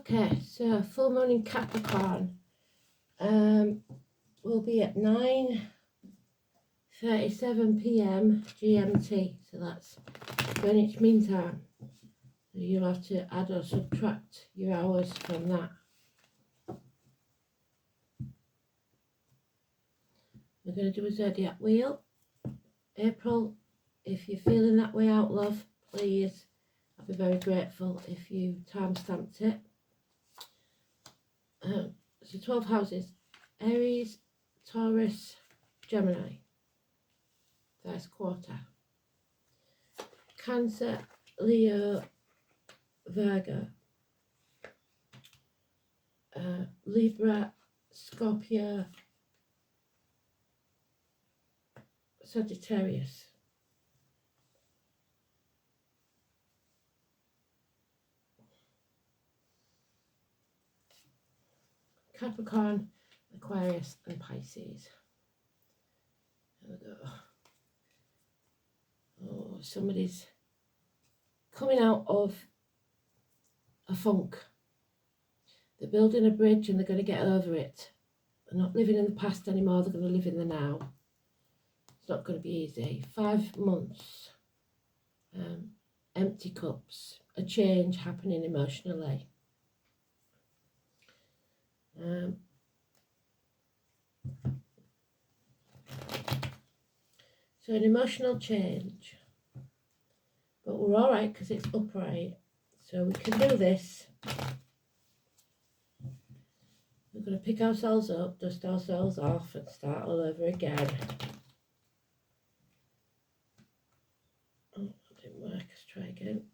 Okay, so full moon in Capricorn will be at 9:37 p.m. GMT, so that's Greenwich Mean Time. So you'll have to add or subtract your hours from that. We're going to do a zodiac wheel. April, if you're feeling that way out, love, please, I'd be very grateful if you time-stamped it. So 12 houses: Aries, Taurus, Gemini, first quarter. Cancer, Leo, Virgo, Libra, Scorpio, Sagittarius. Capricorn, Aquarius and Pisces. There we go. Oh, somebody's coming out of a funk. They're building a bridge and they're going to get over it. They're not living in the past anymore, they're going to live in the now. It's not going to be easy. 5 months. Empty cups. A change happening emotionally. So an emotional change. But we're alright because it's upright. So we can do this. We're going to pick ourselves up, dust ourselves off and start all over again. Oh, that didn't work. Let's try again.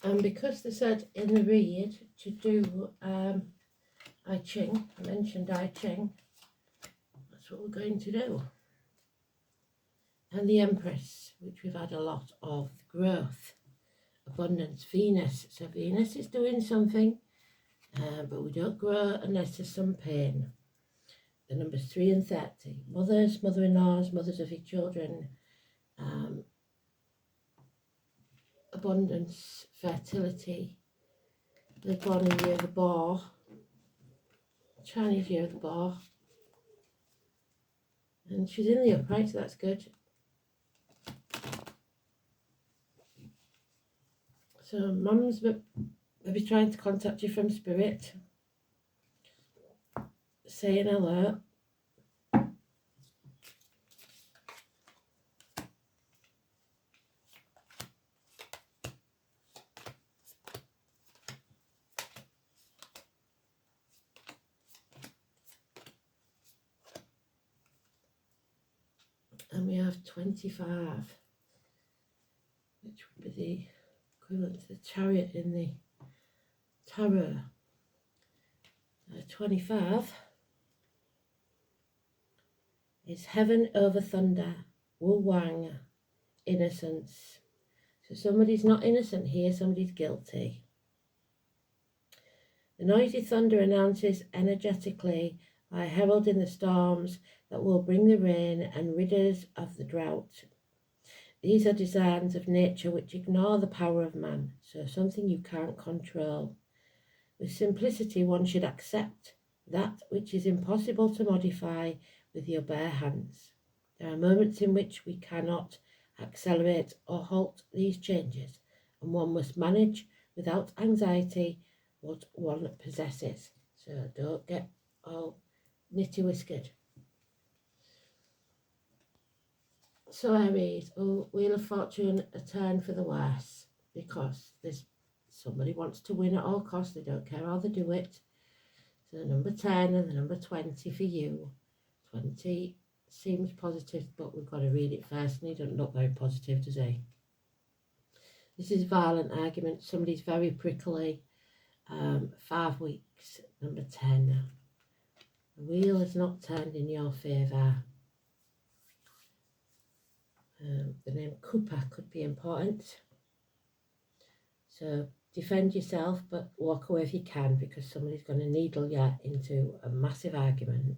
And because they said in the read to do I Ching, I mentioned I Ching, that's what we're going to do. And the Empress, which we've had a lot of, growth, abundance, Venus. So Venus is doing something, but we don't grow unless there's some pain. The numbers 3 and 30. Mothers, mother-in-laws, mothers of your children, abundance, fertility. They're born in the year of the boar, Chinese year of the boar. And she's in the upright, so that's good. So mum's maybe trying to contact you from spirit, saying hello. And we have 25, which would be the equivalent to the Chariot in the tarot. 25 is heaven over thunder, Wu Wang, innocence. So somebody's not innocent here, somebody's guilty. The noisy thunder announces energetically by heralding the storms that will bring the rain and rid us of the drought. These are designs of nature which ignore the power of man, so something you can't control. With simplicity, one should accept that which is impossible to modify with your bare hands. There are moments in which we cannot accelerate or halt these changes, and one must manage without anxiety what one possesses. So don't get all nitty-whiskered. So Aries, oh, Wheel of Fortune, a turn for the worse, because somebody wants to win at all costs. They don't care how they do it. So the number 10 and the number 20 for you. 20 seems positive, but we've got to read it first, and he doesn't look very positive, does he? This is violent argument. Somebody's very prickly. 5 weeks, number 10. The wheel is not turned in your favour. The name Cooper could be important. So defend yourself, but walk away if you can, because somebody's going to needle you into a massive argument.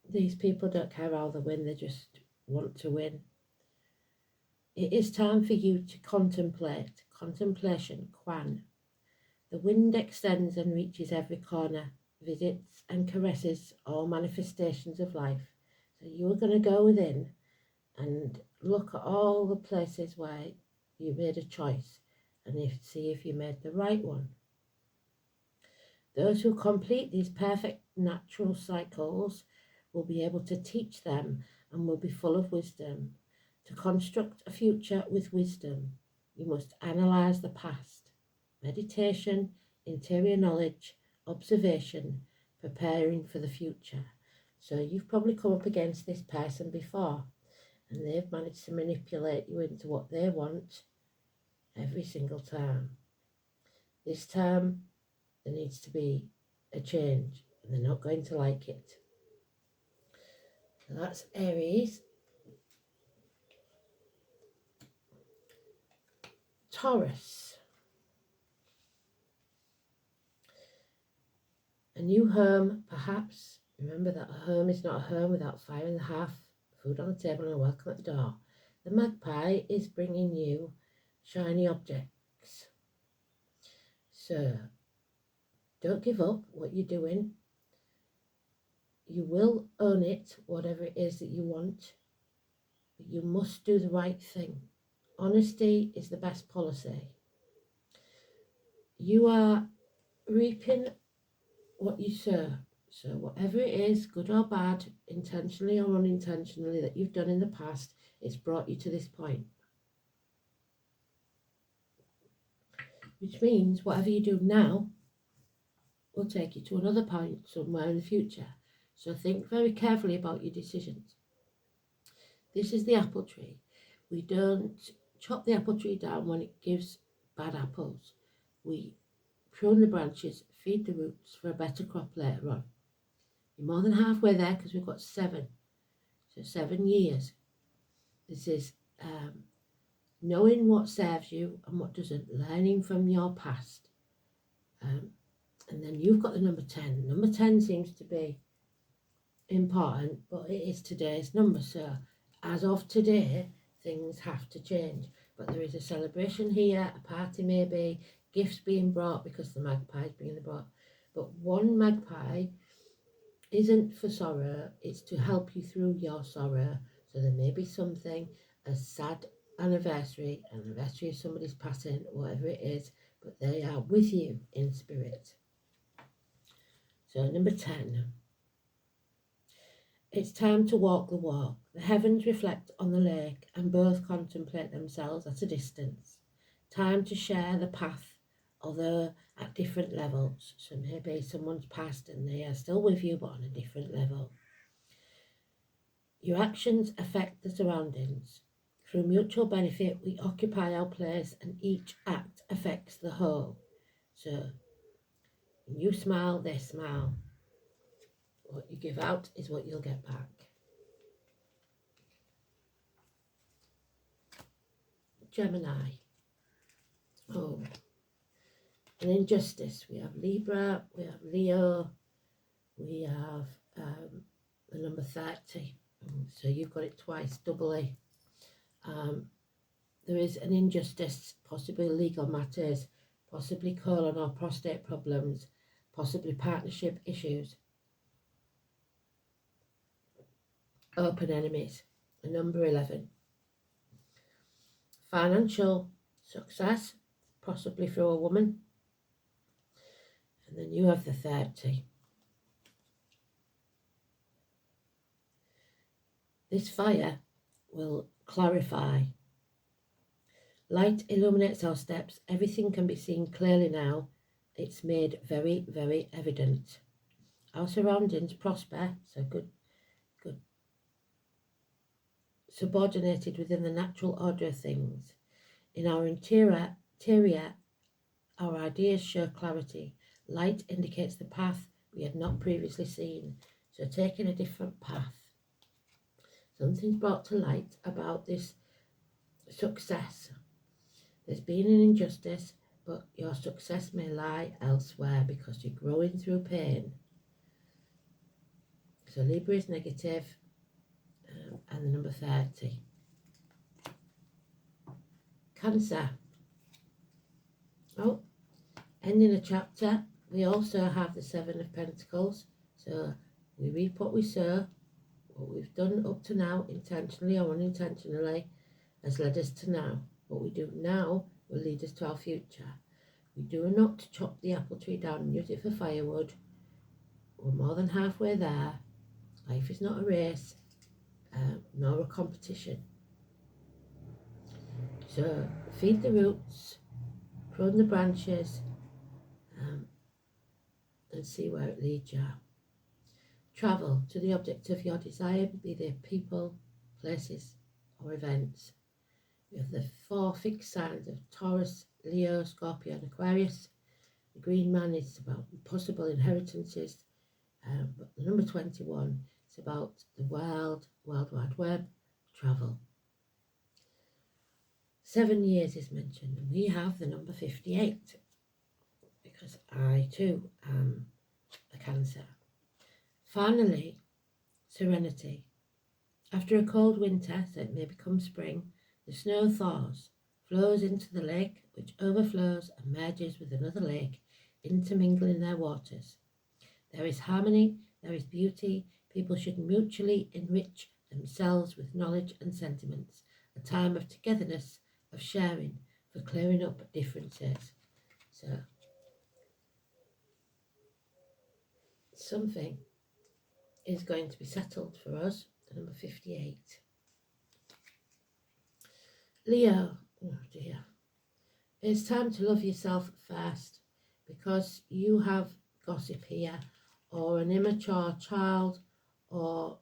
These people don't care how they win, they just want to win. It is time for you to contemplate. Contemplation, Quan. The wind extends and reaches every corner, visits and caresses all manifestations of life. So you are going to go within and look at all the places where you made a choice and see if you made the right one. Those who complete these perfect natural cycles will be able to teach them and will be full of wisdom. To construct a future with wisdom, you must analyze the past. Meditation, interior knowledge, observation, preparing for the future. So you've probably come up against this person before, and they've managed to manipulate you into what they want every single time. This time, there needs to be a change, and they're not going to like it. So that's Aries. Taurus. A new home, perhaps. Remember that a home is not a home without fire in the hearth, food on the table, and a welcome at the door. The magpie is bringing you shiny objects. So, don't give up what you're doing. You will own it, whatever it is that you want, but you must do the right thing. Honesty is the best policy. You are reaping what you sow. So whatever it is, good or bad, intentionally or unintentionally, that you've done in the past, it's brought you to this point. Which means whatever you do now will take you to another point somewhere in the future. So think very carefully about your decisions. This is the apple tree. We don't chop the apple tree down when it gives bad apples. We prune the branches, feed the roots for a better crop later on. You're more than halfway there because we've got 7. So 7 years. This is knowing what serves you and what doesn't, learning from your past. And then you've got the number 10. Number 10 seems to be important, but it is today's number. So as of today, things have to change. But there is a celebration here, a party maybe, gifts being brought because the magpie is being brought. But one magpie isn't for sorrow, it's to help you through your sorrow. So there may be something, a sad anniversary of somebody's passing, whatever it is, but they are with you in spirit. So number 10. It's time to walk the walk. The heavens reflect on the lake and both contemplate themselves at a distance. Time to share the path, although at different levels. So maybe someone's passed and they are still with you, but on a different level. Your actions affect the surroundings. Through mutual benefit, we occupy our place and each act affects the whole. So when you smile, they smile. What you give out is what you'll get back. Gemini. Oh, an injustice. We have Libra, we have Leo, we have the number 30. So you've got it twice, doubly. There is an injustice, possibly legal matters, possibly colon or prostate problems, possibly partnership issues. Open enemies, the number 11. Financial success, possibly through a woman. And then you have the 30. This fire will clarify. Light illuminates our steps. Everything can be seen clearly now. It's made very, very evident. Our surroundings prosper, so good subordinated within the natural order of things. In our interior, our ideas show clarity. Light indicates the path we had not previously seen, so taking a different path. Something's brought to light about this success. There's been an injustice, but your success may lie elsewhere because you're growing through pain. So Libra is negative, and the number 30. Cancer. Oh, ending a chapter. We also have the 7 of Pentacles. So we reap what we sow. What we've done up to now, intentionally or unintentionally, has led us to now. What we do now will lead us to our future. We do not chop the apple tree down and use it for firewood. We're more than halfway there. Life is not a race, nor a competition. So feed the roots, prune the branches, and see where it leads you. Travel to the object of your desire, be they people, places, or events. We have the 4 fixed signs of Taurus, Leo, Scorpio, and Aquarius. The green man is about possible inheritances, but the number 21 is about the World Wide Web, travel. 7 years is mentioned, and we have the number 58, because I too am a Cancer. Finally, serenity. After a cold winter, so it may become spring, the snow thaws, flows into the lake, which overflows and merges with another lake, intermingling their waters. There is harmony, there is beauty. People should mutually enrich themselves with knowledge and sentiments. A time of togetherness, of sharing, for clearing up differences. So, something is going to be settled for us, the number 58. Leo, oh dear. It's time to love yourself first, because you have gossip here, or an immature child, or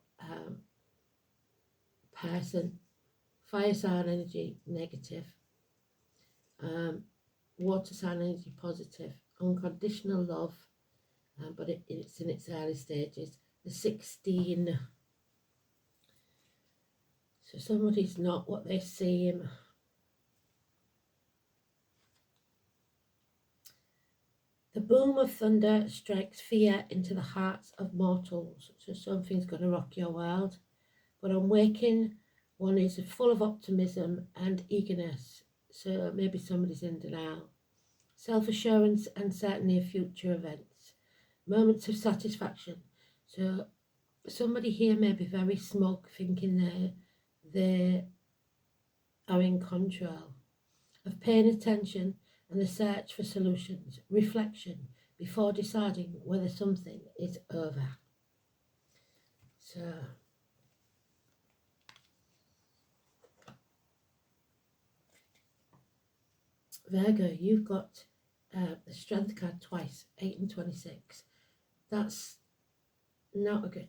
person. Fire sign energy, negative. Water sign energy, positive. Unconditional love, but it's in its early stages. The 16. So somebody's not what they seem. The boom of thunder strikes fear into the hearts of mortals. So something's going to rock your world. But on waking, one is full of optimism and eagerness. So maybe somebody's in denial. Self-assurance and certainty of future events. Moments of satisfaction. So somebody here may be very smug, thinking they are in control. Of paying attention and the search for solutions. Reflection before deciding whether something is over. So Virgo, you've got the Strength card twice, 8 and 26. That's not a good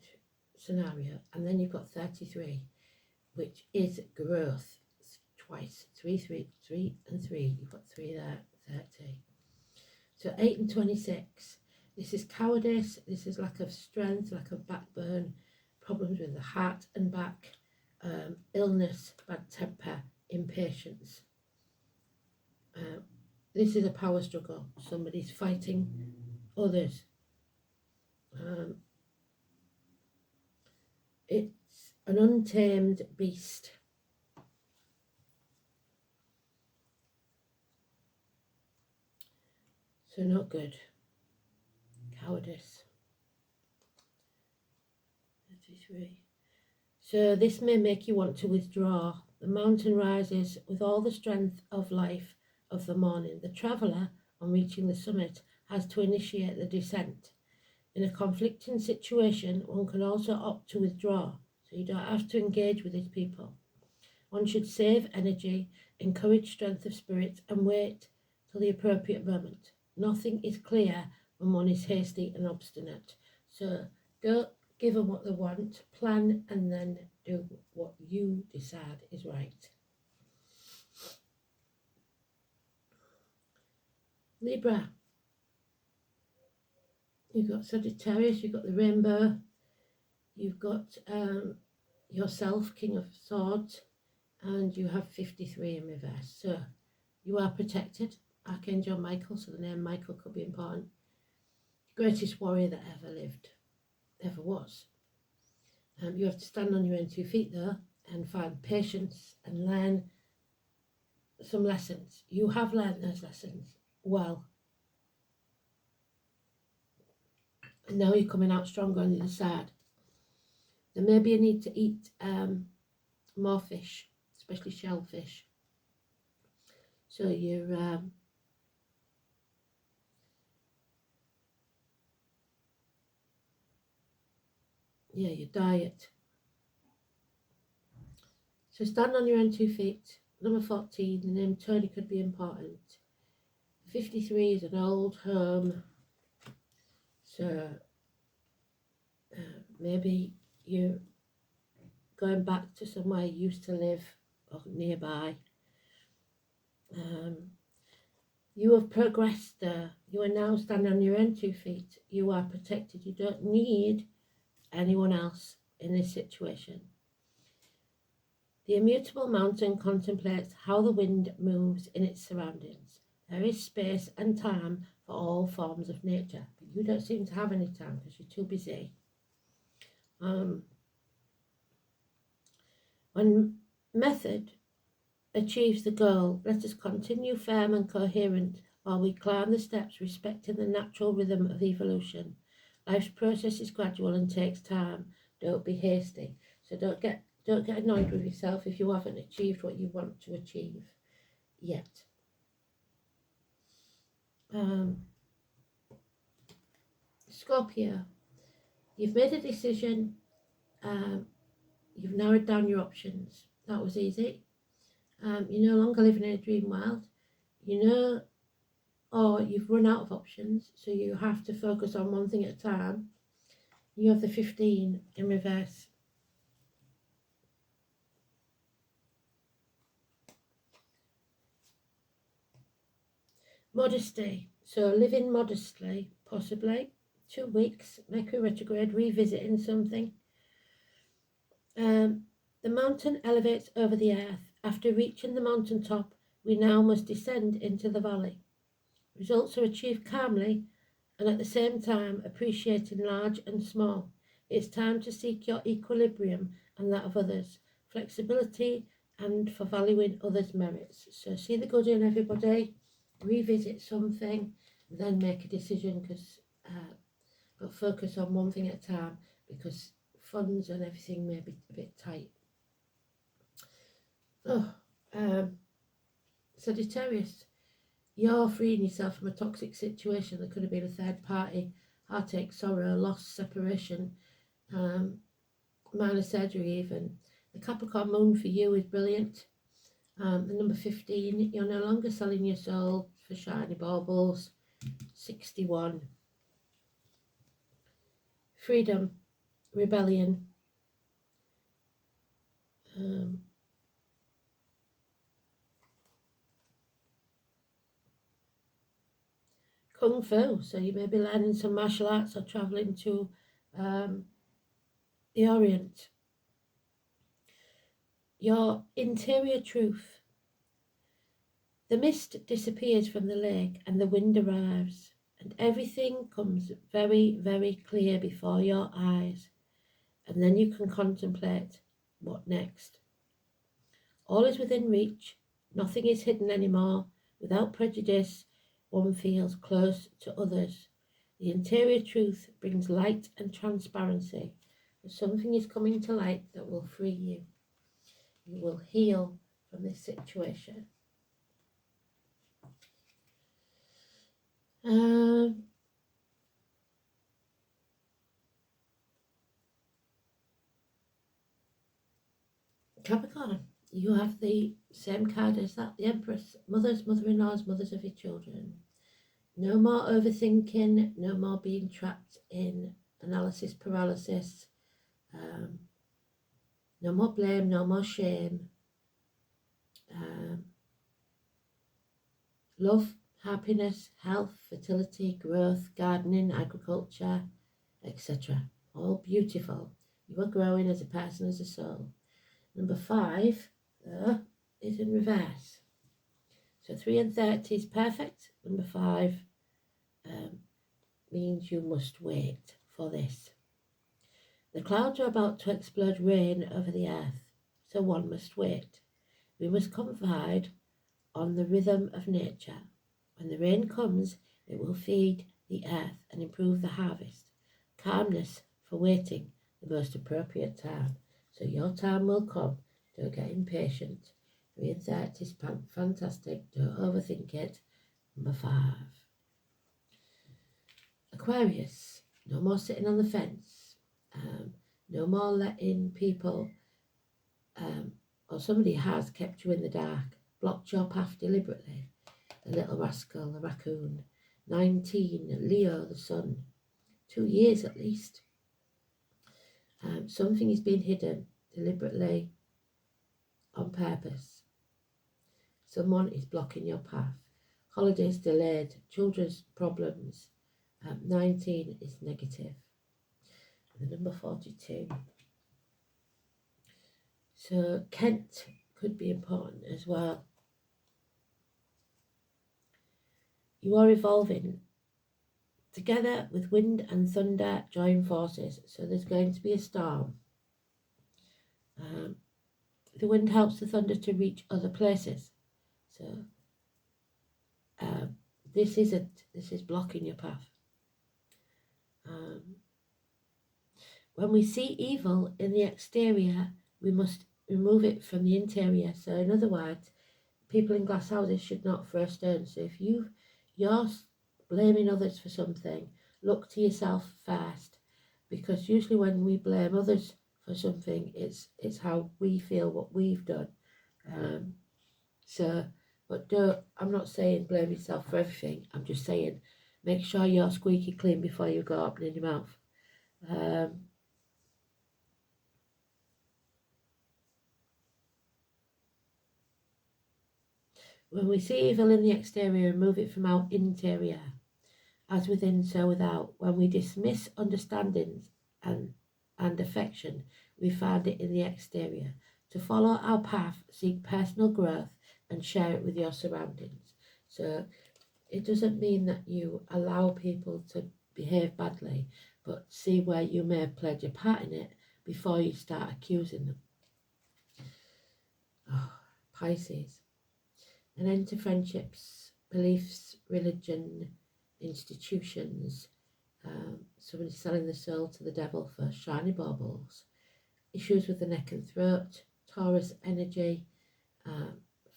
scenario. And then you've got 33, which is growth. It's twice, 3, 3, 3 and 3. You've got 3 there, 30. So 8 and 26. This is cowardice. This is lack of strength, lack of backbone, problems with the heart and back, illness, bad temper, impatience. This is a power struggle. Somebody's fighting others. It's an untamed beast. So not good. Cowardice. 33. So this may make you want to withdraw. The mountain rises with all the strength of life of the morning. The traveller, on reaching the summit, has to initiate the descent. In a conflicting situation, one can also opt to withdraw, so you don't have to engage with these people. One should save energy, encourage strength of spirit, and wait till the appropriate moment. Nothing is clear when one is hasty and obstinate. So don't give them what they want, plan and then do what you decide is right. Libra, you've got Sagittarius, you've got the rainbow, you've got yourself, King of Swords, and you have 53 in reverse. So you are protected. Archangel Michael, so the name Michael could be important. Greatest warrior that ever lived, ever was. You have to stand on your own 2 feet though, and find patience and learn some lessons. You have learned those lessons well. And now you're coming out stronger on the other side. There may be a need to eat more fish, especially shellfish. So you're your diet. So stand on your own 2 feet. Number 14, the name Tony could be important. 53 is an old home. So maybe you're going back to somewhere you used to live or nearby. You have progressed there. You are now standing on your own 2 feet. You are protected. You don't need anyone else in this situation. The immutable mountain contemplates how the wind moves in its surroundings. There is space and time for all forms of nature, but you don't seem to have any time because you're too busy. When method achieves the goal, let us continue firm and coherent while we climb the steps, respecting the natural rhythm of evolution. Life's process is gradual and takes time. Don't be hasty. So don't get annoyed with yourself if you haven't achieved what you want to achieve yet. Scorpio, you've made a decision. You've narrowed down your options. That was easy. You're no longer living in a dream world. Or you've run out of options, so you have to focus on one thing at a time. You have the 15 in reverse. Modesty. So living modestly, possibly. 2 weeks, Mercury retrograde, revisiting something. The mountain elevates over the earth. After reaching the mountain top, we now must descend into the valley. Results are achieved calmly and at the same time appreciating large and small. It's time to seek your equilibrium and that of others, flexibility and for valuing others' merits. So see the good in everybody, revisit something, then make a decision, but focus on one thing at a time because funds and everything may be a bit tight. Sagittarius, you're freeing yourself from a toxic situation. There could have been a third party, heartache, sorrow, loss, separation, minor surgery even. The Capricorn moon for you is brilliant. The number 15, you're no longer selling your soul for shiny baubles. 61. Freedom, rebellion. Kung Fu, so you may be learning some martial arts or travelling to the Orient. Your interior truth. The mist disappears from the lake and the wind arrives, and everything comes very, very clear before your eyes, and then you can contemplate what next. All is within reach, nothing is hidden anymore. Without prejudice, one feels close to others. The interior truth brings light and transparency. Something is coming to light that will free you. You will heal from this situation. Capricorn, you have the same card as that, the Empress. Mothers, mother-in-laws, mothers of your children. No more overthinking, no more being trapped in analysis paralysis. No more blame, no more shame. Love, happiness, health, fertility, growth, gardening, agriculture, etc. All beautiful. You are growing as a person, as a soul. Number 5 is in reverse. So 3 and 30 is perfect. Number 5 means you must wait for this. The clouds are about to explode rain over the earth, so one must wait. We must confide on the rhythm of nature. When the rain comes, it will feed the earth and improve the harvest. Calmness for waiting, the most appropriate time. So your time will come. Don't get impatient. 3 and 30 is fantastic. Don't overthink it. Number 5. Aquarius. No more sitting on the fence. No more letting people, or somebody has kept you in the dark, blocked your path deliberately. The little rascal, the raccoon. 19, Leo, the sun. 2 years at least. Something is being hidden deliberately on purpose. Someone is blocking your path. Holidays delayed, children's problems. 19 is negative. And the number 42. So Kent could be important as well. You are evolving. Together with wind and thunder join forces, so there's going to be a storm. The wind helps the thunder to reach other places. So this is blocking your path. When we see evil in the exterior, we must remove it from the interior. So in other words, people in glass houses should not throw stones. So if you're blaming others for something, look to yourself first, because usually when we blame others for something, it's how we feel what we've done. But I'm not saying blame yourself for everything. I'm just saying make sure you're squeaky clean before you go opening your mouth. When we see evil in the exterior, remove it from our interior. As within, so without. When we dismiss understandings and affection, we find it in the exterior. To follow our path, seek personal growth and share it with your surroundings. So it doesn't mean that you allow people to behave badly, but see where you may have played your part in it before you start accusing them. Pisces. An end to friendships, beliefs, religion, institutions. Somebody selling the soul to the devil for shiny baubles. Issues with the neck and throat. Taurus energy.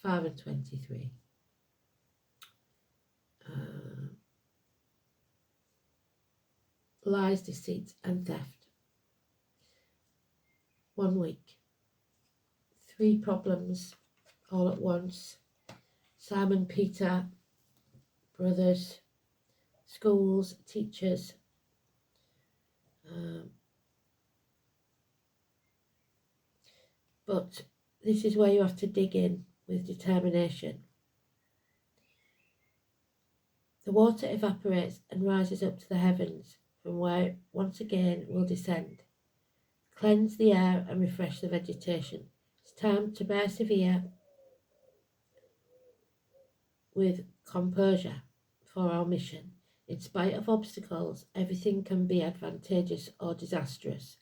5 and 23. Lies, deceit and theft. 1 week. 3 problems all at once. Simon, Peter, brothers, schools, teachers. But this is where you have to dig in with determination. The water evaporates and rises up to the heavens, from where it once again will descend. Cleanse the air and refresh the vegetation. It's time to persevere with composure for our mission. In spite of obstacles, everything can be advantageous or disastrous.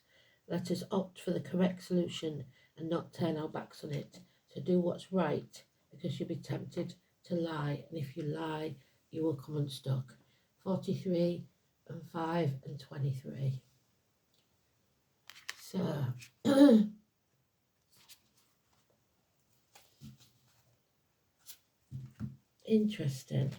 Let us opt for the correct solution and not turn our backs on it. So do what's right, because you'll be tempted to lie, and if you lie, you will come unstuck. 43 and 5 and 23. So interesting.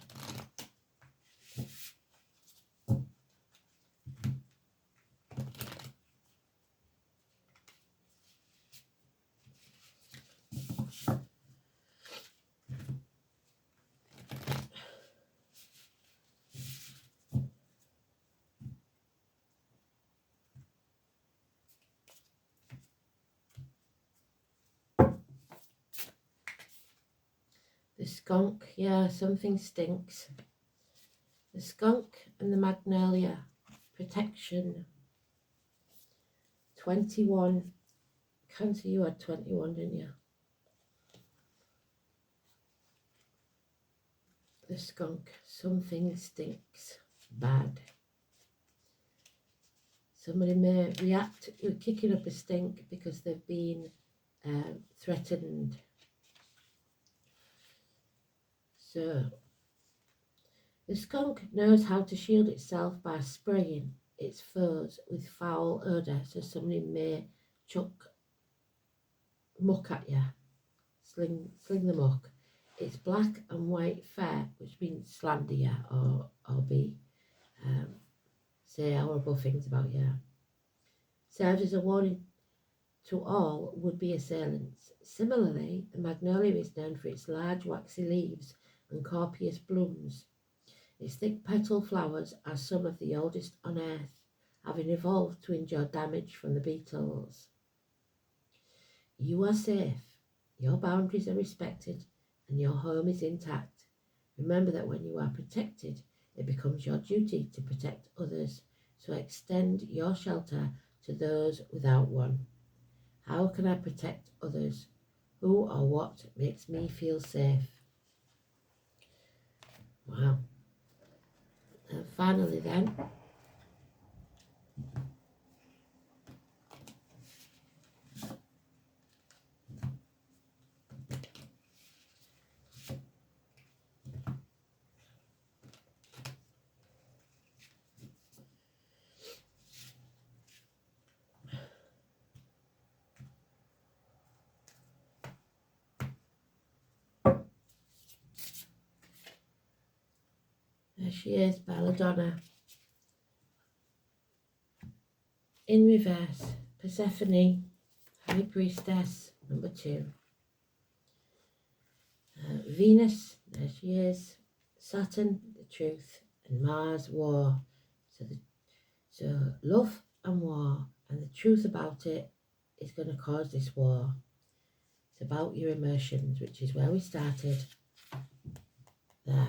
skunk, yeah, something stinks. The skunk and the magnolia, protection. 21. Cancer, you had 21, didn't you? The skunk, something stinks. Bad. Somebody may react kicking up a stink because they've been threatened. So, the skunk knows how to shield itself by spraying its foes with foul odour, so somebody may chuck muck at you, sling the muck. It's black and white fair, which means slander you or be say horrible things about you. Serves as a warning to all would-be assailants. Similarly, the magnolia is known for its large waxy leaves and copious blooms. Its thick petal flowers are some of the oldest on earth, having evolved to endure damage from the beetles. You are safe, your boundaries are respected, and your home is intact. Remember that when you are protected, it becomes your duty to protect others, so extend your shelter to those without one. How can I protect others? Who or what makes me feel safe? Wow. And finally then, there she is, Belladonna. In reverse, Persephone, High Priestess, number 2. Venus, there she is. Saturn, the truth, and Mars, war. So love and war, and the truth about it is going to cause this war. It's about your emotions, which is where we started. There.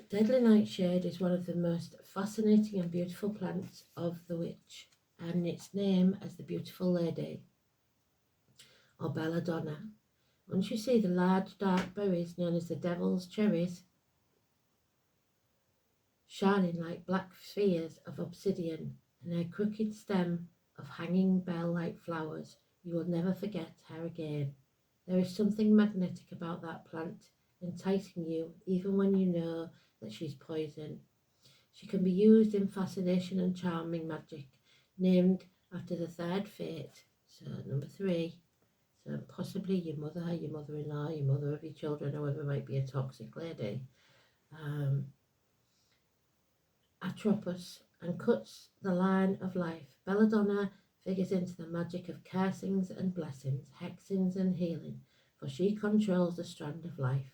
Deadly nightshade is one of the most fascinating and beautiful plants of the witch, and its name as the beautiful lady, or belladonna. Once you see the large dark berries known as the devil's cherries, shining like black spheres of obsidian, and her crooked stem of hanging bell-like flowers, you will never forget her again. There is something magnetic about that plant, enticing you even when you know that she's poison. She can be used in fascination and charming magic, named after the third fate, so number 3. So possibly your mother, your mother-in-law, your mother of your children, whoever might be a toxic lady. Atropos, and cuts the line of life. Belladonna figures into the magic of cursings and blessings, hexings and healing, for she controls the strand of life.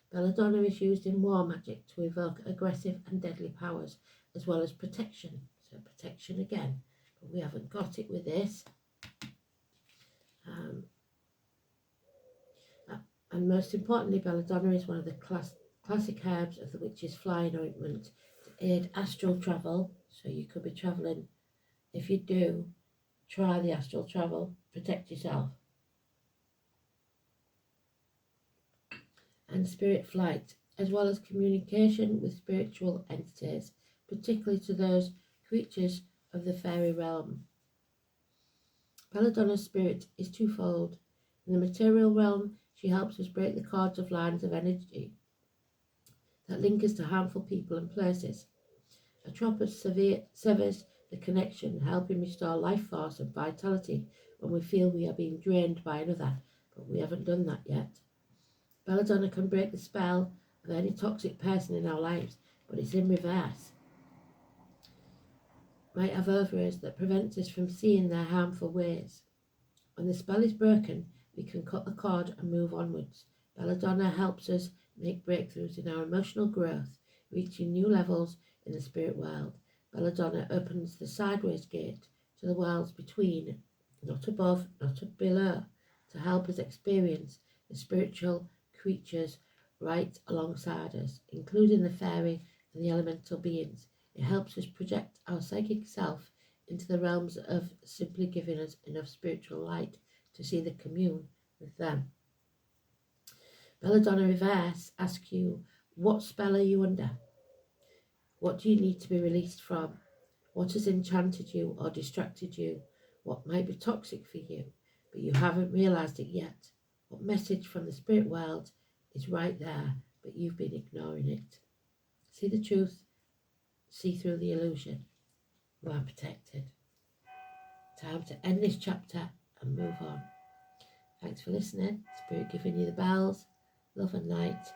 Belladonna is used in war magic to evoke aggressive and deadly powers, as well as protection. So protection again, but we haven't got it with this. And most importantly, belladonna is one of the classic herbs of the witch's flying ointment to aid astral travel. So you could be travelling. If you do, try the astral travel, protect yourself. And spirit flight, as well as communication with spiritual entities, particularly to those creatures of the fairy realm. Belladonna's spirit is twofold. In the material realm, she helps us break the cords of lines of energy that link us to harmful people and places. Atropos severs the connection, helping restore life force and vitality when we feel we are being drained by another, but we haven't done that yet. Belladonna can break the spell of any toxic person in our lives, but it's in reverse. Might have ovaries that prevents us from seeing their harmful ways. When the spell is broken, we can cut the cord and move onwards. Belladonna helps us make breakthroughs in our emotional growth, reaching new levels in the spirit world. Belladonna opens the sideways gate to the worlds between, not above, not below, to help us experience the spiritual creatures right alongside us, including the fairy and the elemental beings. It helps us project our psychic self into the realms of simply giving us enough spiritual light to see the commune with them. Belladonna Reverse asks you, what spell are you under? What do you need to be released from? What has enchanted you or distracted you? What might be toxic for you, but you haven't realised it yet? What message from the spirit world is right there, but you've been ignoring it? See the truth, see through the illusion. You are protected. Time to end this chapter and move on. Thanks for listening. Spirit giving you the bells. Love and light.